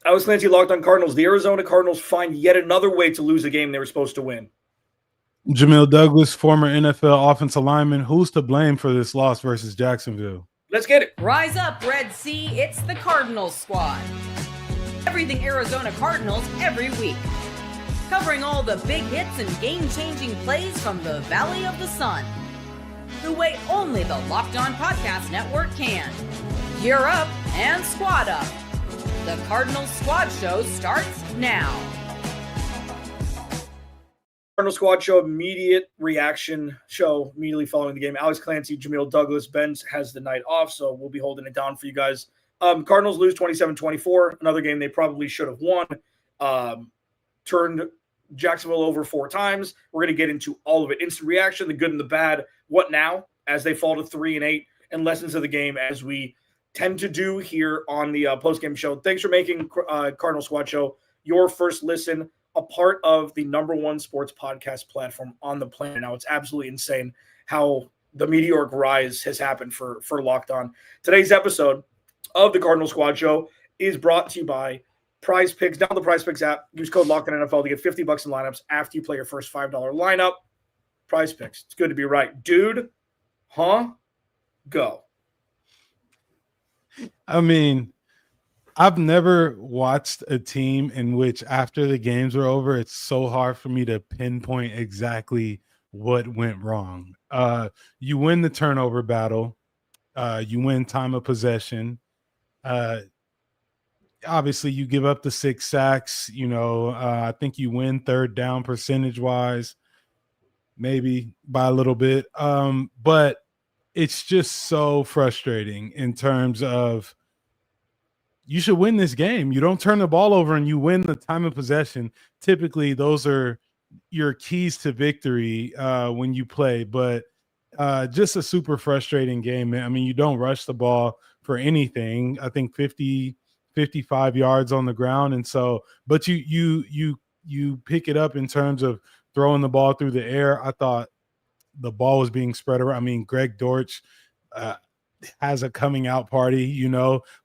I was Clancy, Locked on Cardinals. The Arizona Cardinals find yet another way to lose a game they were supposed to win. Jamil Douglas, former NFL offensive lineman. Who's to blame for this loss versus Jacksonville? Let's get it. Rise up, Red Sea. It's the Cardinals squad. Everything Arizona Cardinals every week. Covering all the big hits and game-changing plays from the Valley of the Sun. The way only the Locked On Podcast Network can. Gear up and squad up. The Cardinals Squad Show starts now. Cardinal Squad Show, immediate reaction show immediately following the game. Alex Clancy, Jamil Douglas. Ben has the night off, so we'll be holding it down for you guys. Cardinals lose 27-24, another game they probably should have won. Turned Jacksonville over 4 times. We're going to get into all of it. Instant reaction, the good and the bad. What now as they fall to 3-8, and lessons of the game as we tend to do here on the post-game show. Thanks for making Cardinal Squad Show your first listen, a part of the #1 sports podcast platform on the planet. Now, it's absolutely insane how the meteoric rise has happened for Locked On. Today's episode of the Cardinal Squad Show is brought to you by PrizePicks. Download the PrizePicks app. Use code LOCKEDONNFL to get $50 in lineups after you play your first $5 lineup. PrizePicks. It's good to be right. Dude, go. I mean, I've never watched a team in which after the games are over, it's so hard for me to pinpoint exactly what went wrong. You win the turnover battle. You win time of possession. Obviously, you give up the 6 sacks. I think you win third down percentage-wise, maybe by a little bit. But it's just so frustrating in terms of you should win this game. You don't turn the ball over and you win the time of possession. Typically, those are your keys to victory when you play. But just a super frustrating game. I mean, you don't rush the ball for anything. I think 50, 55 yards on the ground. And so, but you pick it up in terms of throwing the ball through the air. I thought the ball was being spread around. I mean, Greg Dortch has a coming out party.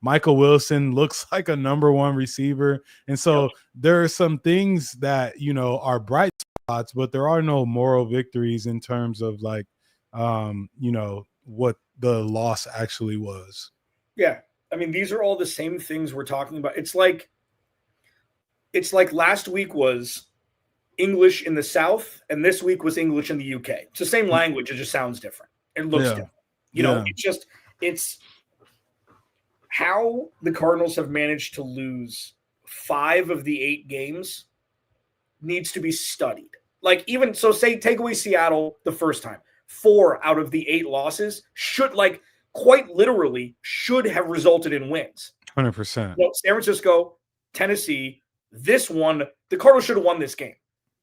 Michael Wilson looks like a #1 receiver. And so there are some things that, are bright spots, but there are no moral victories in terms of what the loss actually was. Yeah. I mean, these are all the same things we're talking about. It's like last week was English in the South, and this week was English in the UK. It's the same language. It just sounds different. It looks different. It's how the Cardinals have managed to lose 5 of the 8 games needs to be studied. Like, even so, say take away Seattle the first time, 4 out of the 8 losses should, quite literally, should have resulted in wins. 100%. San Francisco, Tennessee, this one, the Cardinals should have won this game.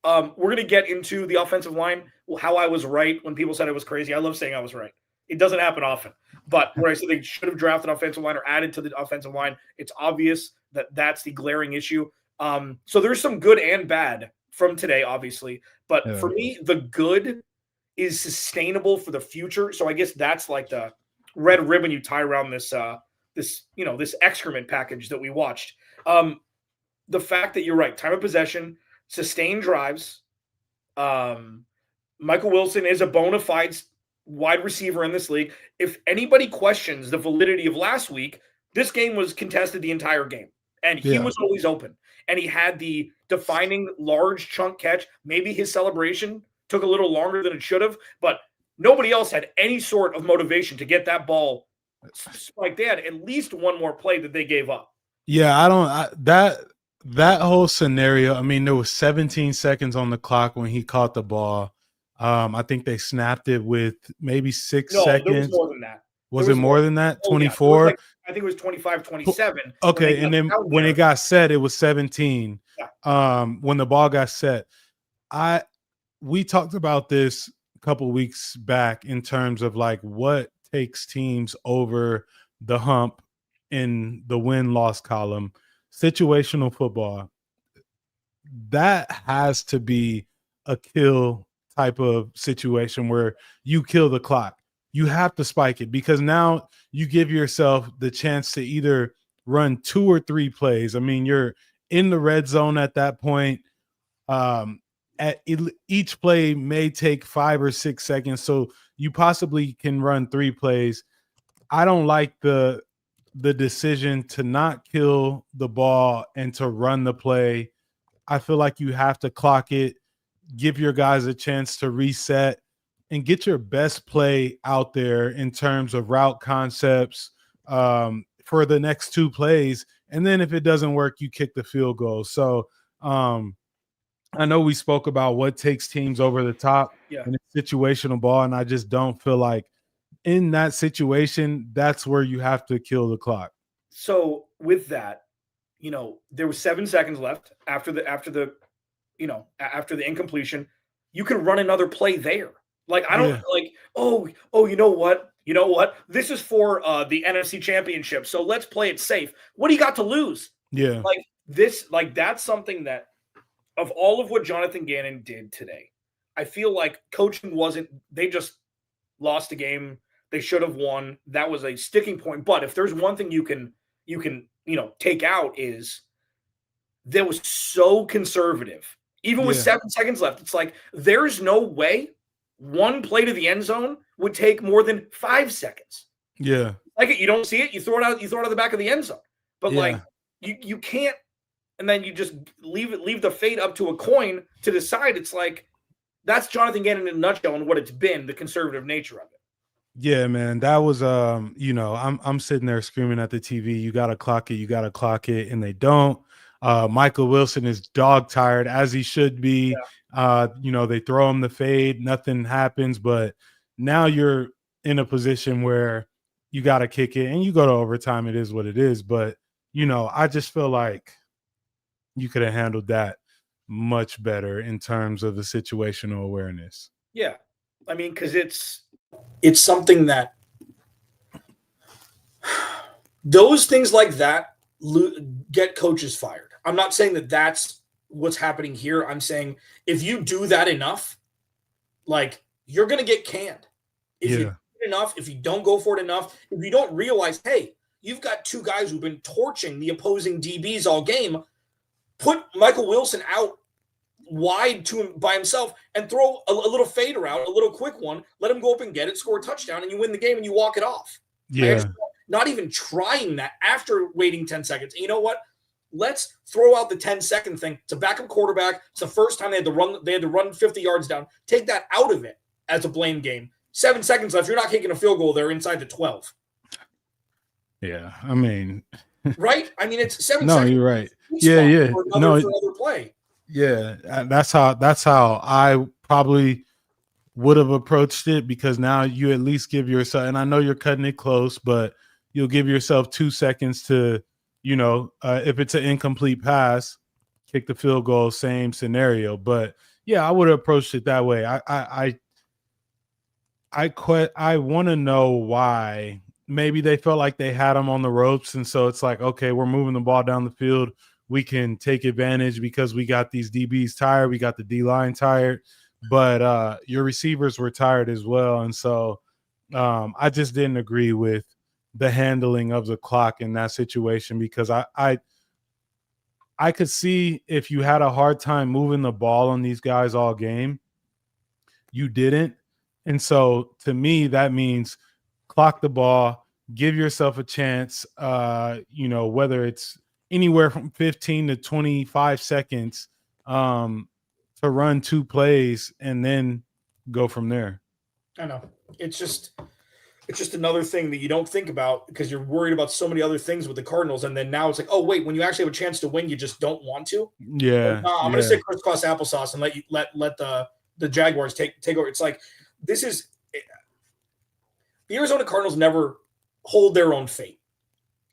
We're going to get into the offensive line, how I was right when people said it was crazy. I love saying I was right. It doesn't happen often. But where I said they should have drafted an offensive line or added to the offensive line, it's obvious that that's the glaring issue. So there's some good and bad from today, obviously. But for me, the good is sustainable for the future. So I guess that's like the red ribbon you tie around this excrement package that we watched. The fact that you're right, time of possession, sustained drives. Michael Wilson is a bona fide wide receiver in this league. If anybody questions the validity of last week, this game was contested the entire game, and he was always open. And he had the defining large chunk catch. Maybe his celebration took a little longer than it should have, but nobody else had any sort of motivation to get that ball spiked. They had at least one more play that they gave up. Yeah, that whole scenario, I mean, there was 17 seconds on the clock when he caught the ball. I think they snapped it with maybe 6 seconds. There was more than that. Was it more than that? 24? I think it was 25, 27. Okay, and then when it got set, it was 17. Yeah. When the ball got set. We talked about this a couple weeks back in terms of what takes teams over the hump in the win-loss column. Situational football. That has to be a kill type of situation where you kill the clock. You have to spike it because now you give yourself the chance to either run 2 or 3 plays. I mean, you're in the red zone at that point. Each play may take 5 or 6 seconds, so you possibly can run 3 plays. I don't like the decision to not kill the ball and to run the play. I feel like you have to clock it, give your guys a chance to reset, and get your best play out there in terms of route concepts for the next 2 plays. And then if it doesn't work, you kick the field goal. So I know we spoke about what takes teams over the top in a situational ball, and I just don't feel like in that situation, that's where you have to kill the clock. So with that, there was 7 seconds left after the incompletion. You can run another play there. Like, I don't you know what? This is for the NFC Championship, so let's play it safe. What do you got to lose? Yeah. That's something that, of all of what Jonathan Gannon did today, I feel like coaching they just lost a game. They should have won. That was a sticking point. But if there's one thing you can take out, is that was so conservative. Even with 7 seconds left, it's like there's no way one play to the end zone would take more than 5 seconds. Yeah. Like, you don't see it, you throw it out of the back of the end zone. But you can't, and then you just leave the fate up to a coin to decide. It's like, that's Jonathan Gannon in a nutshell and what it's been, the conservative nature of it. Yeah, man, that was I'm sitting there screaming at the TV, you got to clock it, and they don't. Michael Wilson is dog tired, as he should be. They throw him the fade, nothing happens, but now you're in a position where you got to kick it and you go to overtime. It is what it is, but I just feel like you could have handled that much better in terms of the situational awareness. Yeah, I mean, because it's something that those things like that get coaches fired. I'm not saying that that's what's happening here. I'm saying if you do that enough, like, you're going to get canned. If you do it enough, if you don't go for it enough, if you don't realize, hey, you've got 2 guys who've been torching the opposing DBs all game, put Michael Wilson out wide to him by himself and throw a little fade around, a little quick one, let him go up and get it, score a touchdown, and you win the game and you walk it off. Yeah. Not even trying that after waiting 10 seconds. And you know what? Let's throw out the 10-second thing. It's a backup quarterback. It's the first time they had to run 50 yards down. Take that out of it as a blame game. 7 seconds left. You're not kicking a field goal there inside the 12. Yeah, I mean, right? I mean, it's 7 no, seconds. You're right. Yeah. For another play. Yeah, that's how I probably would have approached it, because now you at least give yourself, and I know you're cutting it close, but you'll give yourself 2 seconds to, if it's an incomplete pass, kick the field goal, same scenario. But yeah, I would have approached it that way. I want to know why. Maybe they felt like they had them on the ropes, and so it's like, okay, we're moving the ball down the field. We can take advantage because we got these DBs tired. We got the D-line tired. But your receivers were tired as well. And so I just didn't agree with the handling of the clock in that situation, because I could see if you had a hard time moving the ball on these guys all game, you didn't. And so to me, that means clock the ball, give yourself a chance, whether it's anywhere from 15 to 25 seconds to run 2 plays and then go from there. I know. It's just another thing that you don't think about because you're worried about so many other things with the Cardinals. And then now it's like, oh, wait, when you actually have a chance to win, you just don't want to. Yeah. I'm going to say crisscross applesauce and let the Jaguars take over. It's like, the Arizona Cardinals never hold their own fate.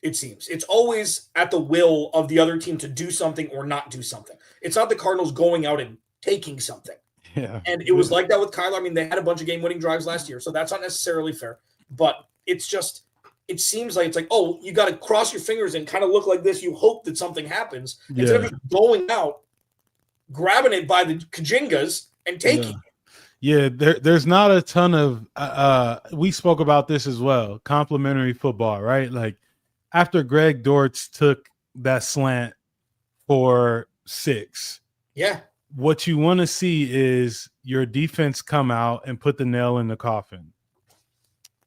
It seems it's always at the will of the other team to do something or not do something. It's not the Cardinals going out and taking something. Yeah. And it was like that with Kyler. I mean, they had a bunch of game-winning drives last year, so that's not necessarily fair. But it seems like it's like, oh, you got to cross your fingers and kind of look like this. You hope that something happens instead of just going out, grabbing it by the kajingas and taking it. Yeah, there's not a ton of we spoke about this as well, complementary football, right? Like, after Greg Dortz took that slant for 6. Yeah. What you want to see is your defense come out and put the nail in the coffin.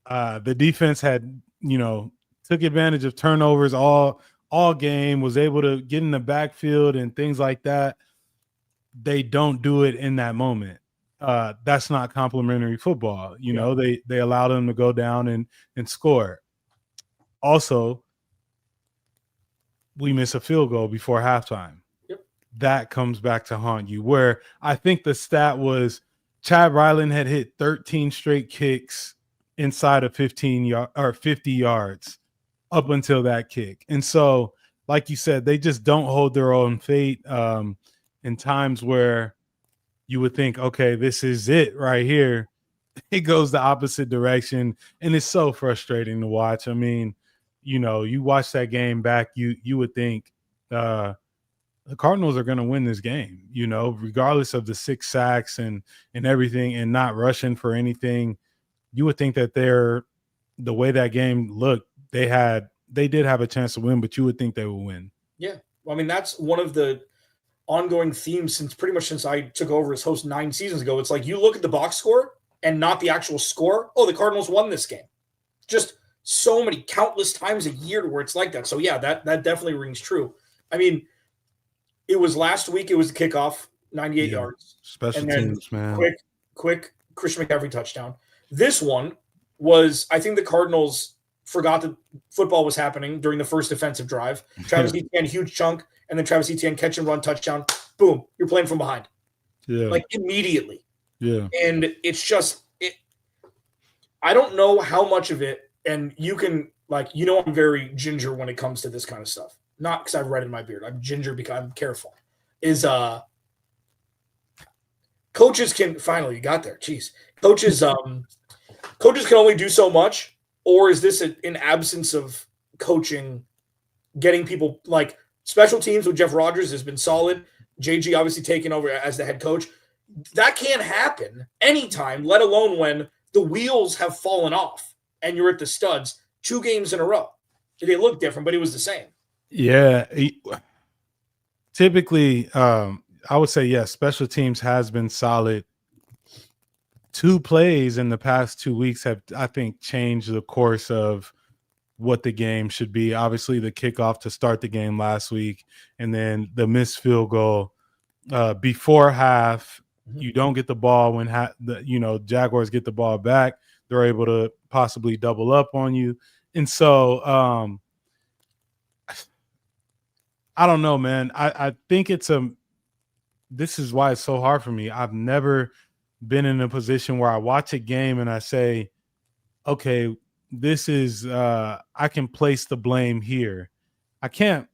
The defense had, took advantage of turnovers all game, was able to get in the backfield and things like that. They don't do it in that moment. That's not complimentary football. They allow them to go down and score. Also, we miss a field goal before halftime. Yep. That comes back to haunt you, where I think the stat was Chad Ryland had hit 13 straight kicks inside of 50 yards up until that kick. And so, like you said, they just don't hold their own fate in times where you would think, okay, this is it right here. It goes the opposite direction, and it's so frustrating to watch. I mean, you watch that game back, you would think the Cardinals are going to win this game, regardless of the 6 sacks and everything, and not rushing for anything. You would think that the way that game looked, they did have a chance to win, but you would think they would win. Yeah. Well, I mean, that's one of the ongoing themes since I took over as host 9 seasons ago. It's like you look at the box score and not the actual score. Oh, the Cardinals won this game. Just so many countless times a year where it's like that. So yeah, that definitely rings true. I mean, it was last week. It was the kickoff, 98 yards. Special teams, man. Quick Christian McCaffrey touchdown. This one was, I think the Cardinals forgot that football was happening during the first defensive drive. Travis Etienne, huge chunk, and then Travis Etienne catch and run touchdown. Boom, you're playing from behind. Yeah. Like immediately. Yeah. And it's just I don't know how much of it, and you can I'm very ginger when it comes to this kind of stuff. Not because I've red in my beard. I'm ginger because I'm careful. Coaches can finally you got there. Jeez. Coaches can only do so much, or is this an absence of coaching getting people like special teams with Jeff Rodgers has been solid. JG obviously taking over as the head coach. That can't happen anytime, let alone when the wheels have fallen off and you're at the studs 2 games in a row. They look different, but it was the same. Yeah. Typically, I would say, yes, special teams has been solid. 2 plays in the past 2 weeks have, I think, changed the course of what the game should be. Obviously, the kickoff to start the game last week, and then the missed field goal before half. You don't get the ball when Jaguars get the ball back. They're able to possibly double up on you. And so I don't know, man. I think this is why it's so hard for me. I've never been in a position where I watch a game and I say, okay, this is I can place the blame here. I can't.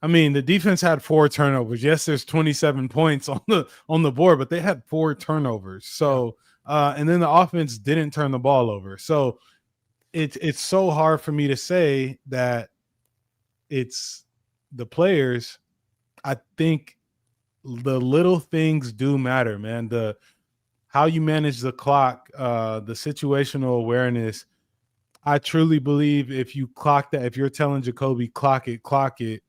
I mean, the defense had 4 turnovers. Yes, there's 27 points on the board, but they had 4 turnovers. So and then the offense didn't turn the ball over. So it's so hard for me to say that it's the players. I think the little things do matter, man. How you manage the clock, the situational awareness. I truly believe if you clock that, if you're telling Jacoby clock it,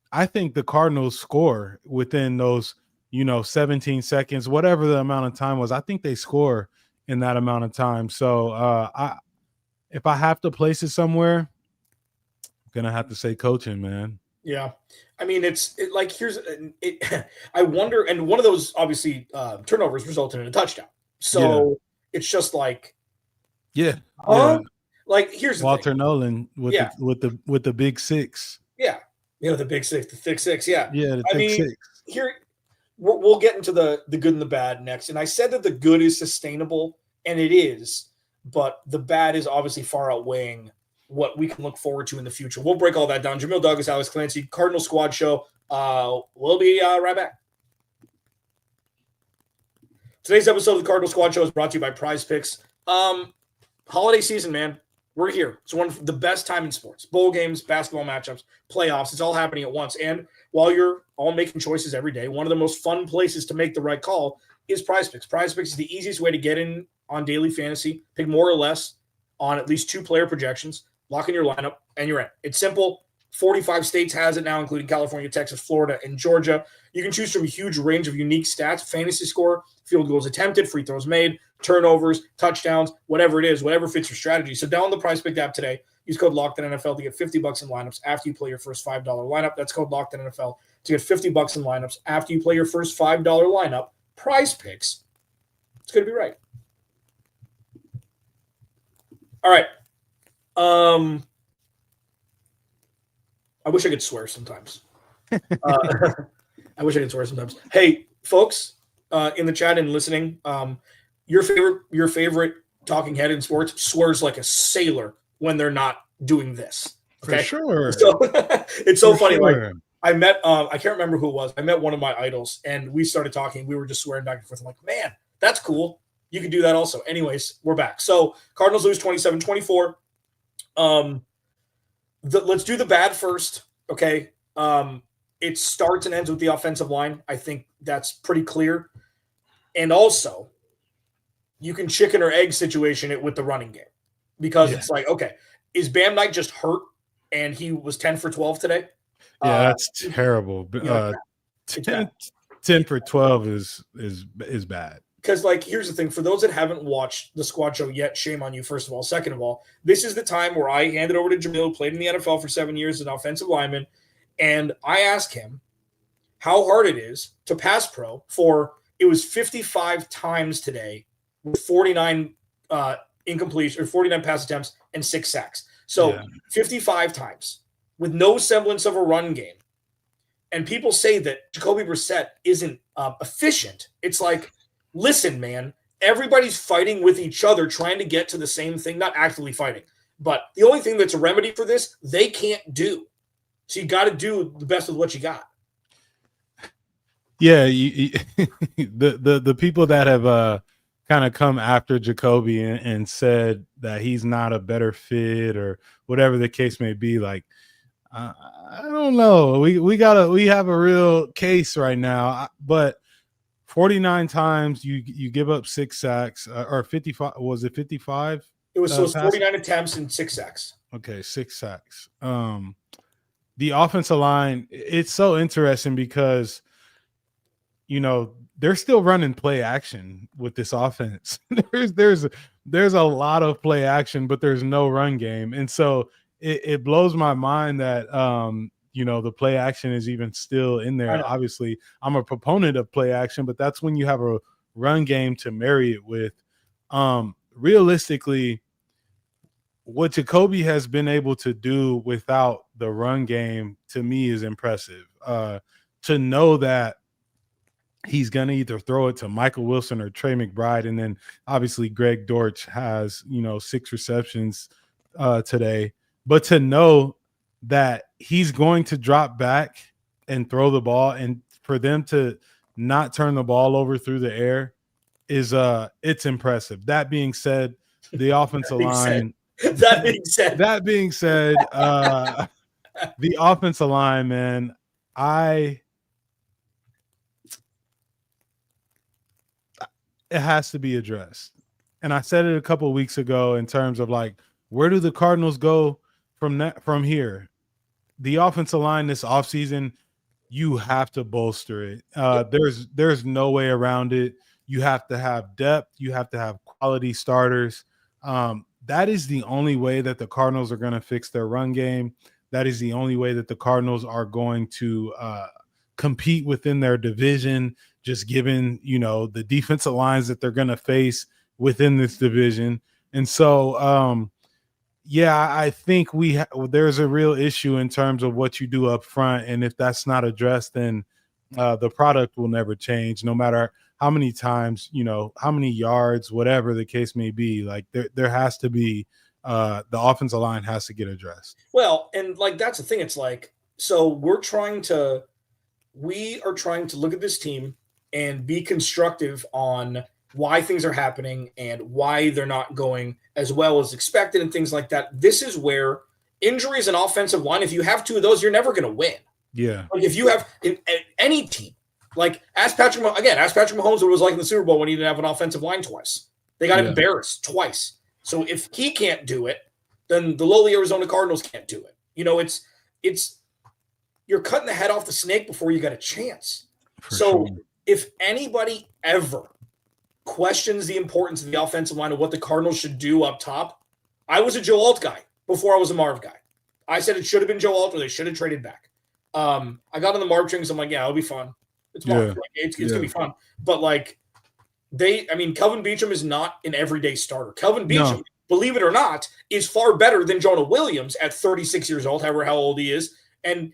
I think the Cardinals score within those, 17 seconds, whatever the amount of time was. I think they score in that amount of time. So if I have to place it somewhere, I'm gonna have to say coaching, man. Yeah, I mean, I wonder, and one of those obviously turnovers resulted in a touchdown. So it's just like, like here's Walter Nolan with the big 6. Yeah, the big 6, the thick 6. Yeah, the thick 6. Here we'll get into the good and the bad next. And I said that the good is sustainable, and it is, but the bad is obviously far outweighing what we can look forward to in the future. We'll break all that down. Jamil Douglas, Alex Clancy, Cardinal Squad Show. We'll be right back. Today's episode of the Cardinal Squad Show is brought to you by PrizePicks. Holiday season, man. We're here. It's one of the best time in sports. Bowl games, basketball matchups, playoffs. It's all happening at once. And while you're all making choices every day, one of the most fun places to make the right call is PrizePicks. PrizePicks is the easiest way to get in on daily fantasy. Pick more or less on at least 2 player projections. lock in your lineup, and you're in. It's simple. 45 states has it now, including California, Texas, Florida, and Georgia. You can choose from a huge range of unique stats: fantasy score, field goals attempted, free throws made, turnovers, touchdowns, whatever it is, whatever fits your strategy. So download the PrizePicks app today. Use code LOCKEDONNFL to get $50 in lineups after you play your first $5 lineup. That's code LOCKEDONNFL to get $50 in lineups after you play your first $5 lineup. PrizePicks. It's going to be right. All right. I wish I could swear sometimes. I wish I could swear sometimes. Hey, folks, in the chat and listening, your favorite talking head in sports swears like a sailor when they're not doing this. Okay? For sure. So it's so funny. Sure. Like I met, I can't remember who it was. I met one of my idols, and we started talking. We were just swearing back and forth. I'm like, man, that's cool. You can do that also. Anyways, we're back. So Cardinals lose 27-24. Let's do the bad first. Okay. It starts and ends with the offensive line. I think that's pretty clear. And also, you can chicken or egg situation it with the running game, because it's like, okay, is Bam Knight just hurt and he was 10 for 12 today? Yeah, that's terrible. 10 for 12 is bad. Because, like, here's the thing. For those that haven't watched the squad show yet, shame on you, first of all. Second of all, this is the time where I handed over to Jamil, played in the NFL for 7 years as an offensive lineman, and I asked him how hard it is to pass pro for – it was 55 times today with 49 incompletion or 49 pass attempts and 6 sacks. So 55 times with no semblance of a run game. And people say that Jacoby Brissett isn't efficient. It's like – listen, man, everybody's fighting with each other, trying to get to the same thing, not actively fighting. But the only thing that's a remedy for this, they can't do. So you got to do the best with what you got. Yeah, the people that have kind of come after Jacoby and said that he's not a better fit or whatever the case may be, like, I don't know. We have a real case right now, but 49 times you give up 6 sacks or 55. Was it 55? It was 49 attempts and 6 sacks. Okay, 6 sacks. The offensive line, it's so interesting because, you know, they're still running play action with this offense. there's a lot of play action, but there's no run game. And so it blows my mind that you know, the play action is even still in there. Obviously, I'm a proponent of play action, but that's when you have a run game to marry it with. Realistically, what Jacoby has been able to do without the run game, to me, is impressive. To know that he's going to either throw it to Michael Wilson or Trey McBride, and then obviously Greg Dortch has, you know, 6 receptions today. But to know that he's going to drop back and throw the ball, and for them to not turn the ball over through the air is it's impressive. That being said, the offensive line. That being said, the offensive line, man, it has to be addressed. And I said it a couple of weeks ago in terms of, like, where do the Cardinals go from here? The offensive line this offseason, you have to bolster it. There's no way around it. You have to have depth. You have to have quality starters. That is the only way that the Cardinals are going to fix their run game. That is the only way that the Cardinals are going to compete within their division, just given, you know, the defensive lines that they're going to face within this division. And so, I think there's a real issue in terms of what you do up front. And if that's not addressed, then the product will never change, no matter how many times, you know, how many yards, whatever the case may be. Like, there has to be the offensive line has to get addressed. Well, and like, that's the thing. It's like, so we are trying to look at this team and be constructive on why things are happening and why they're not going as well as expected and things like that. This is where injuries and offensive line, if you have 2 of those, you're never going to win. Yeah. Like, if you have in any team, like, ask Patrick Mahomes what it was like in the Super Bowl when he didn't have an offensive line twice. They got embarrassed twice. So if he can't do it, then the lowly Arizona Cardinals can't do it. It's you're cutting the head off the snake before you got a chance. So if anybody ever questions the importance of the offensive line of what the Cardinals should do up top, I was a Joe Alt guy before I was a Marv guy. I said it should have been Joe Alt or they should have traded back. I got on the Marv train because I'm like, yeah, it'll be fun. It's Marv. Like, it's going to be fun. But, like, Kelvin Beachum is not an everyday starter. Kelvin Beachum, believe it or not, is far better than Jonah Williams at 36 years old, however how old he is. And,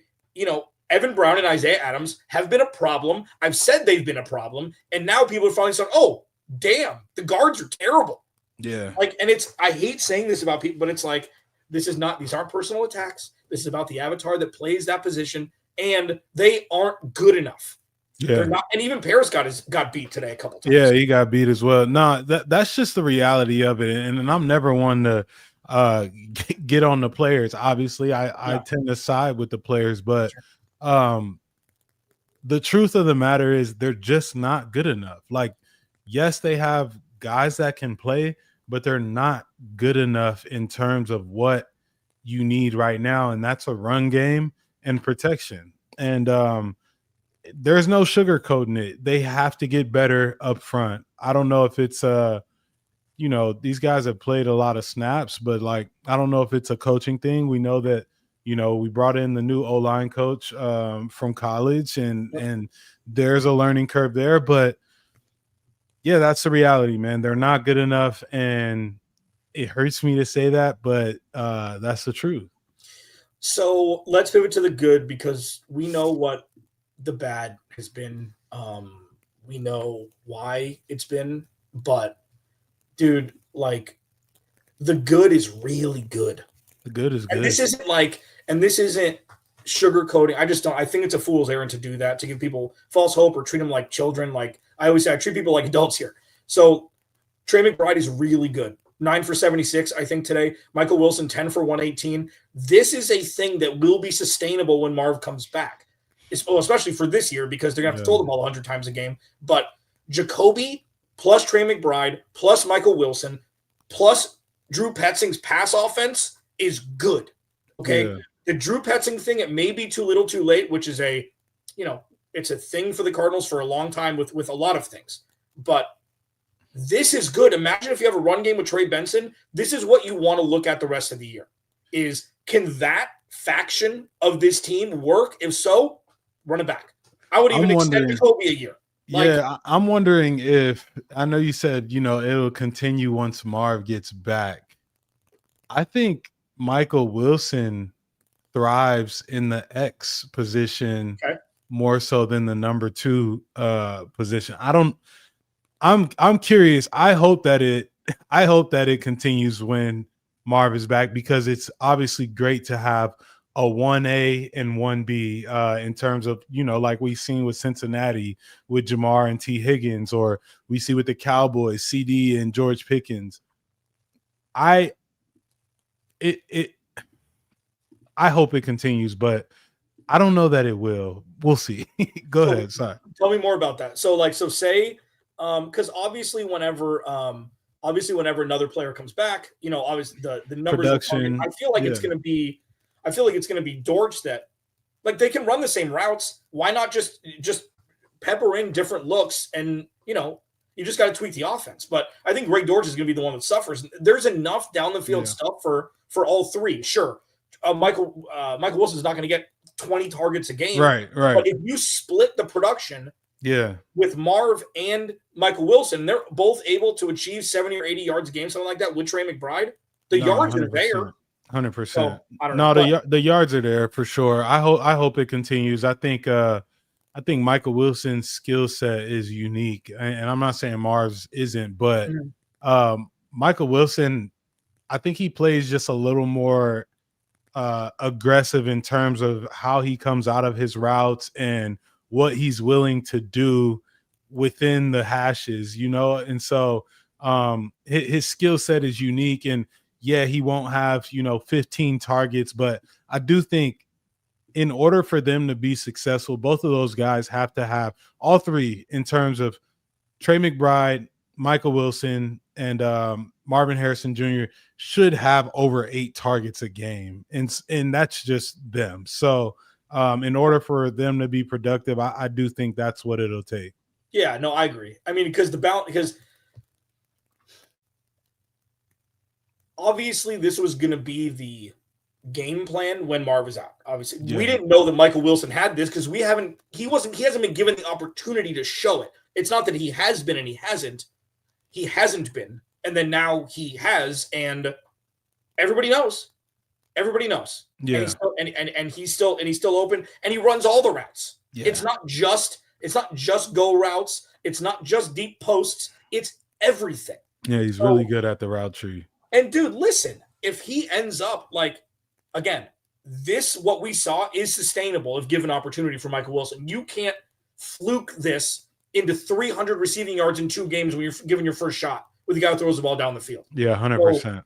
Evan Brown and Isaiah Adams have been a problem. I've said they've been a problem. And now people are finally saying, oh, damn, the guards are terrible. Yeah. Like, and I hate saying this about people, but it's like, these aren't personal attacks. This is about the avatar that plays that position, and they aren't good enough. Yeah. They're not, and even Paris got beat today a couple times. Yeah, he got beat as well. No, that's just the reality of it. And I'm never one to get on the players. Obviously, I tend to side with the players, but the truth of the matter is they're just not good enough. Like, yes, they have guys that can play, but they're not good enough in terms of what you need right now, and that's a run game and protection. And there's no sugarcoating it. They have to get better up front. I don't know if it's these guys have played a lot of snaps, but like I don't know if it's a coaching thing. We know that we brought in the new O-line coach from college, and there's a learning curve there, but yeah, that's the reality, man. They're not good enough, and it hurts me to say that, but that's the truth. So let's pivot to the good because we know what the bad has been. We know why it's been, but dude, like the good is really good. The good is good. And this isn't sugarcoating. I think it's a fool's errand to do that, to give people false hope or treat them like children. Like I always say, I treat people like adults here. So Trey McBride is really good. 9 for 76, I think, today. Michael Wilson, 10 for 118. This is a thing that will be sustainable when Marv comes back, especially for this year because they're going to have to throw the ball 100 times a game. But Jacoby plus Trey McBride plus Michael Wilson plus Drew Petzing's pass offense is good. Okay? Yeah. The Drew Petzing thing, it may be too little too late, which is it's a thing for the Cardinals for a long time with a lot of things. But this is good. Imagine if you have a run game with Trey Benson. This is what you want to look at the rest of the year. Can that faction of this team work? If so, run it back. I would even extend Jacoby a year. I'm wondering if – I know you said, it'll continue once Marv gets back. I think Michael Wilson thrives in the X position more so than the number 2 position. I'm curious. I hope that it continues when Marv is back because it's obviously great to have a 1A and 1B in terms of, like we've seen with Cincinnati with Jamar and T. Higgins, or we see with the Cowboys, CD and George Pickens. I hope it continues, but I don't know that it will. We'll see. Go ahead. Sorry. Tell me more about that. So say, because obviously whenever another player comes back, obviously the numbers. Production, I feel like it's going to be Dortch that, like, they can run the same routes. Why not just pepper in different looks and you just got to tweak the offense. But I think Greg Dortch is going to be the one that suffers. There's enough down the field stuff for all three. Sure, Michael Wilson's not going to get 20 targets a game. Right. But if you split the production with Marv and Michael Wilson, they're both able to achieve 70 or 80 yards a game, something like that with Trey McBride. Yards 100%. Are there. 100%. So, I don't know. The yards are there for sure. I hope it continues. I think Michael Wilson's skill set is unique, and I'm not saying Marv's isn't, but Michael Wilson, I think he plays just a little more aggressive in terms of how he comes out of his routes and what he's willing to do within the hashes, and so his skill set is unique. And he won't have 15 targets, but I do think in order for them to be successful, both of those guys have to have all three in terms of Trey McBride, Michael Wilson, and Marvin Harrison Jr. should have over 8 targets a game, and that's just them. So in order for them to be productive, I do think that's what it'll take. Yeah, no, I agree. I mean, because obviously this was going to be the game plan when Marv was out. Obviously, we didn't know that Michael Wilson had this because he hasn't been given the opportunity to show it. It's not that he has been and he hasn't been, and then now he has, and everybody knows. Yeah, and he's still open, and he runs all the routes. Yeah. It's not just go routes. It's not just deep posts. It's everything. Yeah, he's really good at the route tree. And dude, listen, if he ends up again, what we saw is sustainable if given opportunity for Michael Wilson. You can't fluke this into 300 receiving yards in 2 games when you're given your first shot with the guy who throws the ball down the field. Yeah, 100%. So,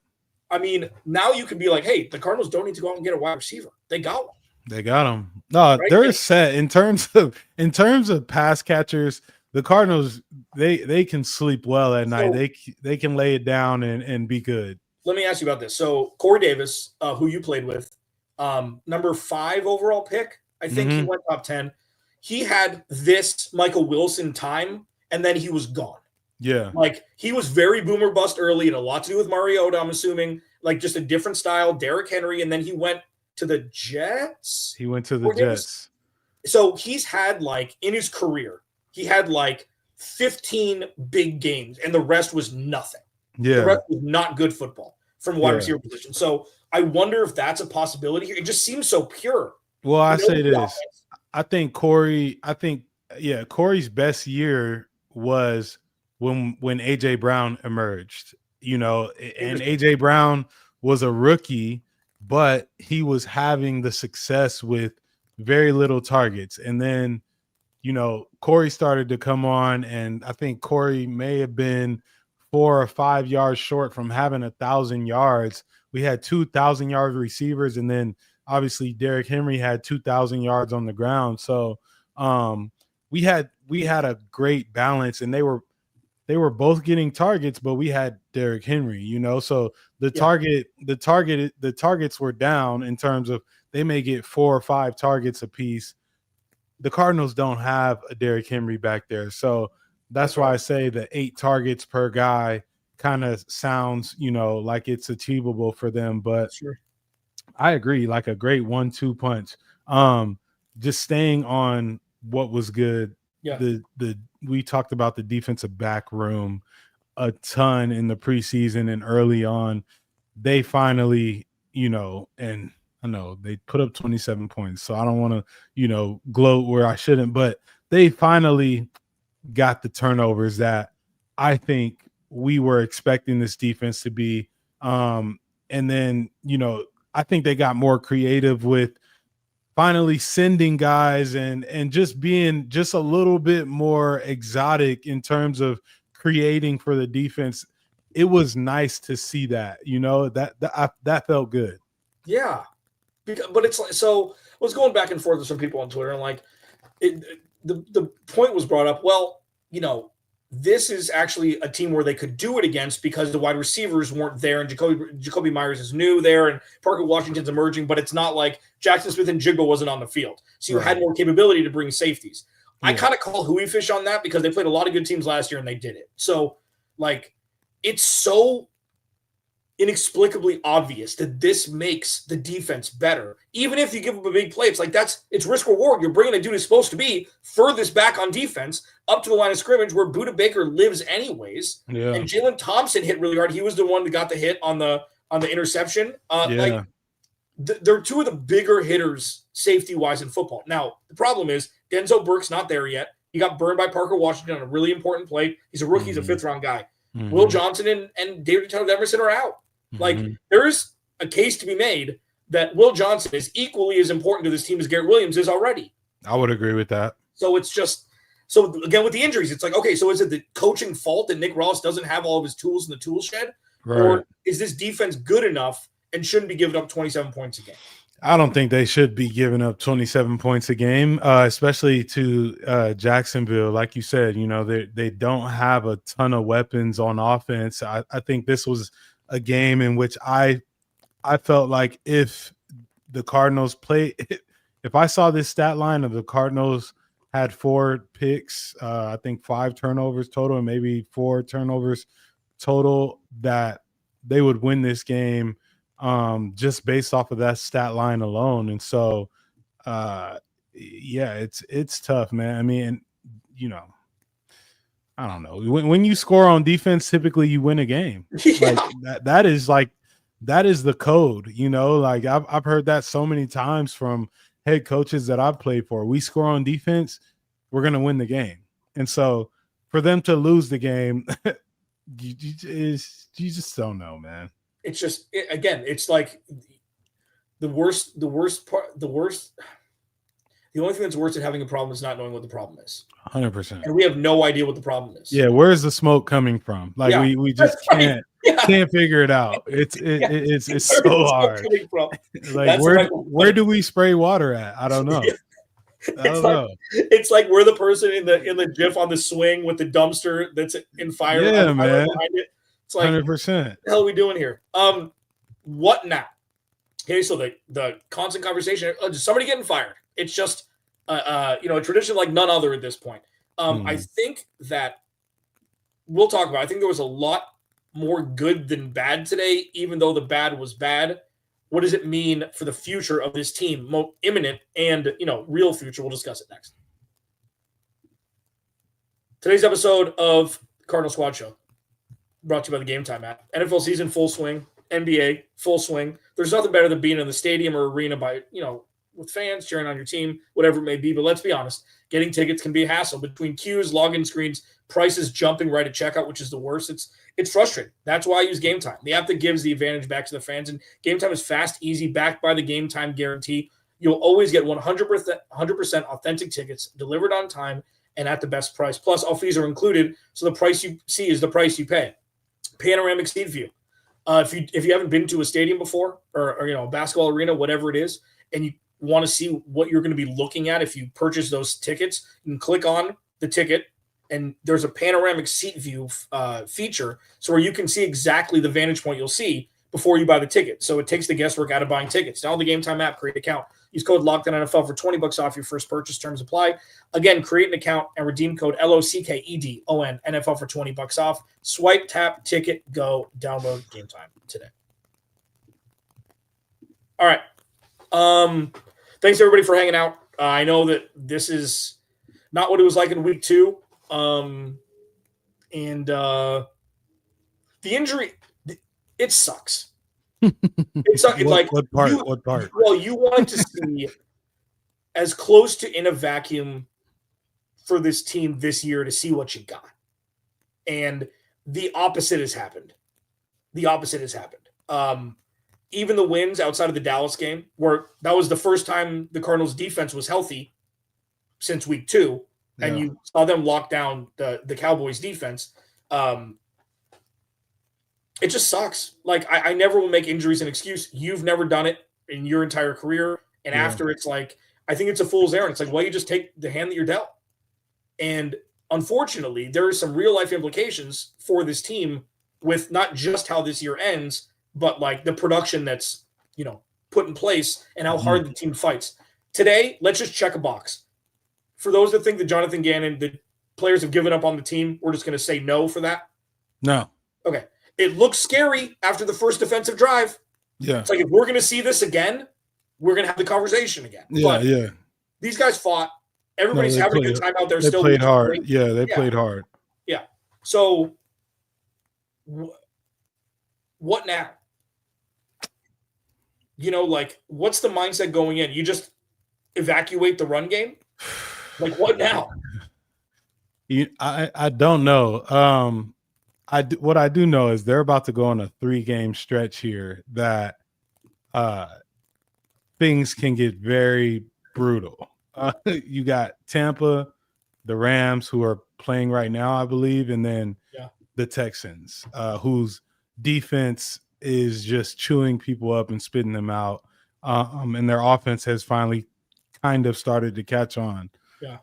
I mean, now you can be like, hey, the Cardinals don't need to go out and get a wide receiver. They got one. They got him. No, right? They're set in terms of pass catchers. The Cardinals, they can sleep well at night. They can lay it down and be good. Let me ask you about this. So Corey Davis, who you played with, number 5 overall pick, I think he went top 10. He had this Michael Wilson time, and then he was gone. Yeah. He was very boomer bust early. It had a lot to do with Mariota, I'm assuming. Just a different style, Derrick Henry, and then he went to the Jets. He went to the Jets. So he's had, in his career, he had, 15 big games, and the rest was nothing. Yeah. The rest was not good football from wide receiver position. So I wonder if that's a possibility here. It just seems so pure. Well, I say this. I think Corey's best year was when A.J. Brown emerged, and A.J. Brown was a rookie, but he was having the success with very little targets. And then, Corey started to come on, and I think Corey may have been 4 or 5 yards short from having 1,000 yards. We had 2,000-yard receivers, and then obviously Derrick Henry had 2,000 yards on the ground. So we had a great balance, and they were both getting targets, but we had Derrick Henry, So the targets were down in terms of they may get 4 or 5 targets apiece. The Cardinals don't have a Derrick Henry back there, so that's why I say the 8 targets per guy kind of sounds, like it's achievable for them. But sure. I agree, a great 1-2 punch. Just staying on what was good. Yeah. We talked about the defensive back room a ton in the preseason and early on. They finally, and I know they put up 27 points, so I don't want to, gloat where I shouldn't, but they finally got the turnovers that I think we were expecting this defense to be. And then, I think they got more creative with finally sending guys and just being just a little bit more exotic in terms of creating for the defense. It was nice to see that, that felt good. Yeah. But it's so I was going back and forth with some people on Twitter, and the point was brought up. Well, this is actually a team where they could do it against because the wide receivers weren't there, and Jacoby Myers is new there, and Parker Washington's emerging, but it's not like Jackson Smith and Jigba wasn't on the field. So you had more capability to bring safeties. Yeah. I kind of call hooey fish on that because they played a lot of good teams last year and they did it. So, it's so inexplicably obvious that this makes the defense better. Even if you give them a big play, it's risk reward. You're bringing a dude who's supposed to be furthest back on defense up to the line of scrimmage where Budda Baker lives anyways. Yeah. And Jalen Thompson hit really hard. He was the one that got the hit on the interception. They're 2 of the bigger hitters safety wise in football. Now, the problem is Denzel Burke's not there yet. He got burned by Parker Washington on a really important play. He's a rookie. He's a 5th round guy. Mm-hmm. Will Johnson and David Taylor Emerson are out. There is a case to be made that Will Johnson is equally as important to this team as Garrett Williams is already. I would agree with that. So it's just so again with the injuries, it's okay. So is it the coaching fault that Nick Ross doesn't have all of his tools in the tool shed, right? Or is this defense good enough and shouldn't be giving up 27 points a game? I don't think they should be giving up 27 points a game, especially to Jacksonville. Like you said, they don't have a ton of weapons on offense. I think this was a game in which I felt like if the Cardinals play, if I saw this stat line of the Cardinals had 4 picks, I think 5 turnovers total and maybe 4 turnovers total, that they would win this game just based off of that stat line alone. And so it's tough, man. I mean, I don't know, when you score on defense, typically you win a game. Like that is the code, like I've heard that so many times from head coaches that I've played for. We score on defense, we're going to win the game. And so for them to lose the game, you just don't know, man. It's just, again, it's like the worst part. The only thing that's worse than having a problem is not knowing what the problem is. 100%. And we have no idea what the problem is. Yeah, where's the smoke coming from? Like we just can't figure it out. It's so hard. Like where do we spray water at? I don't know. I don't know. It's like we're the person in the GIF on the swing with the dumpster that's in fire. Yeah, man. Behind it. It's like 100%. What the hell are we doing here? What now? Okay, so the constant conversation. Is somebody getting fired? It's just a tradition like none other at this point. I think that we'll talk about. I think there was a lot more good than bad today, even though the bad was bad. What does it mean for the future of this team, imminent and real future? We'll discuss it next. Today's episode of Cardinal Squad Show brought to you by the Gametime app. NFL season full swing, NBA full swing. There's nothing better than being in the stadium or arena by with fans cheering on your team, whatever it may be. But let's be honest, getting tickets can be a hassle between queues, login screens, prices jumping right at checkout, which is the worst. It's frustrating. That's why I use Gametime, the app that gives the advantage back to the fans. And Gametime is fast, easy, backed by the Gametime guarantee. You'll always get 100% authentic tickets delivered on time and at the best price. Plus, all fees are included, so the price you see is the price you pay. Panoramic seat view. If you haven't been to a stadium before or a basketball arena, whatever it is, and you want to see what you're going to be looking at if you purchase those tickets, you can click on the ticket, and there's a panoramic seat view feature, so where you can see exactly the vantage point you'll see before you buy the ticket. So it takes the guesswork out of buying tickets. Download the Gametime app, create an account. Use code LOCKEDONNFL for $20 off your first purchase. Terms apply. Again, create an account and redeem code LOCKEDON NFL for $20 off. Swipe, tap, ticket, go. Download Gametime today. All right. Thanks everybody for hanging out. I know that this is not what it was like in week 2. And the injury, it sucks. It sucks. What part? Well, you wanted to see as close to in a vacuum for this team this year to see what you got. And the opposite has happened. Even the wins outside of the Dallas game, where that was the first time the Cardinals defense was healthy since week 2. And you saw them lock down the Cowboys defense. It just sucks. Like, I never will make injuries an excuse. You've never done it in your entire career. And after, it's like, I think it's a fool's errand. It's like, well, you just take the hand that you're dealt. And unfortunately, there are some real life implications for this team with not just how this year ends, but like the production that's, put in place and how hard the team fights. Today, let's just check a box. For those that think that Jonathan Gannon, the players have given up on the team, we're just going to say no for that. No. Okay. It looks scary after the first defensive drive. Yeah. It's like, if we're going to see this again, we're going to have the conversation again. Yeah, but these guys fought. Everybody's having a good time out there. They played hard. Yeah, they played hard. Yeah. So what now? What's the mindset going in? You just evacuate the run game? Like, what now? I don't know. What I do know is they're about to go on a 3-game stretch here that things can get very brutal. You got Tampa, the Rams, who are playing right now, I believe, and then the Texans, whose defense is just chewing people up and spitting them out. and their offense has finally kind of started to catch on. Yeah.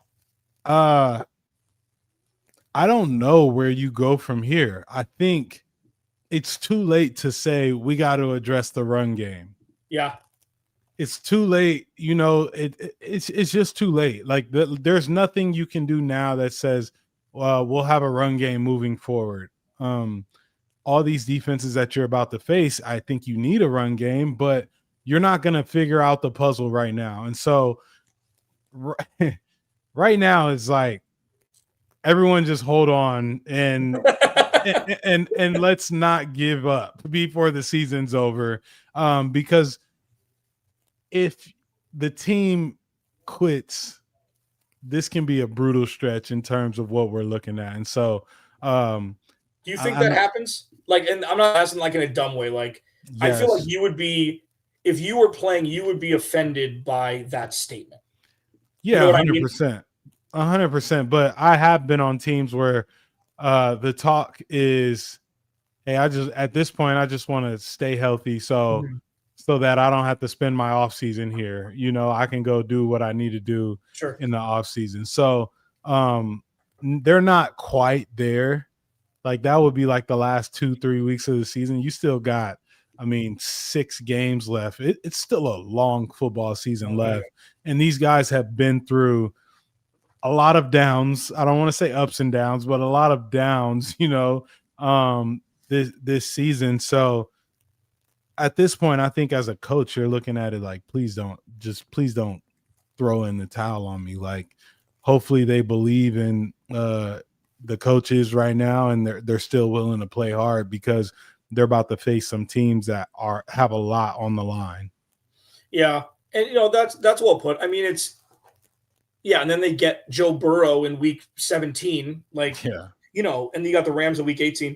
I don't know where you go from here. I think it's too late to say we got to address the run game. Yeah. It's too late. It's just too late. Like there's nothing you can do now that says, well, we'll have a run game moving forward. All these defenses that you're about to face, I think you need a run game, but you're not going to figure out the puzzle right now. And so right now it's like, everyone just hold on and let's not give up before the season's over. Because if the team quits, this can be a brutal stretch in terms of what we're looking at. And so, do you think that happens? Like, and I'm not asking like in a dumb way. Like, yes. I feel like you would be, if you were playing, you would be offended by that statement. Yeah, 100%. 100%. But I have been on teams where the talk is, hey, at this point, I just want to stay healthy. So that I don't have to spend my off season here. I can go do what I need to do in the off season. So they're not quite there. Like that would be like the last 2-3 weeks of the season. You still got, 6 games left. It's still a long football season left. And these guys have been through a lot of downs. I don't want to say ups and downs, but a lot of downs, this season. So at this point, I think as a coach, you're looking at it like, please don't throw in the towel on me. Like, hopefully they believe in the coaches right now, and they're still willing to play hard because they're about to face some teams that have a lot on the line. Yeah, and that's well put. It's and then they get Joe Burrow in week 17, and you got the Rams in week 18.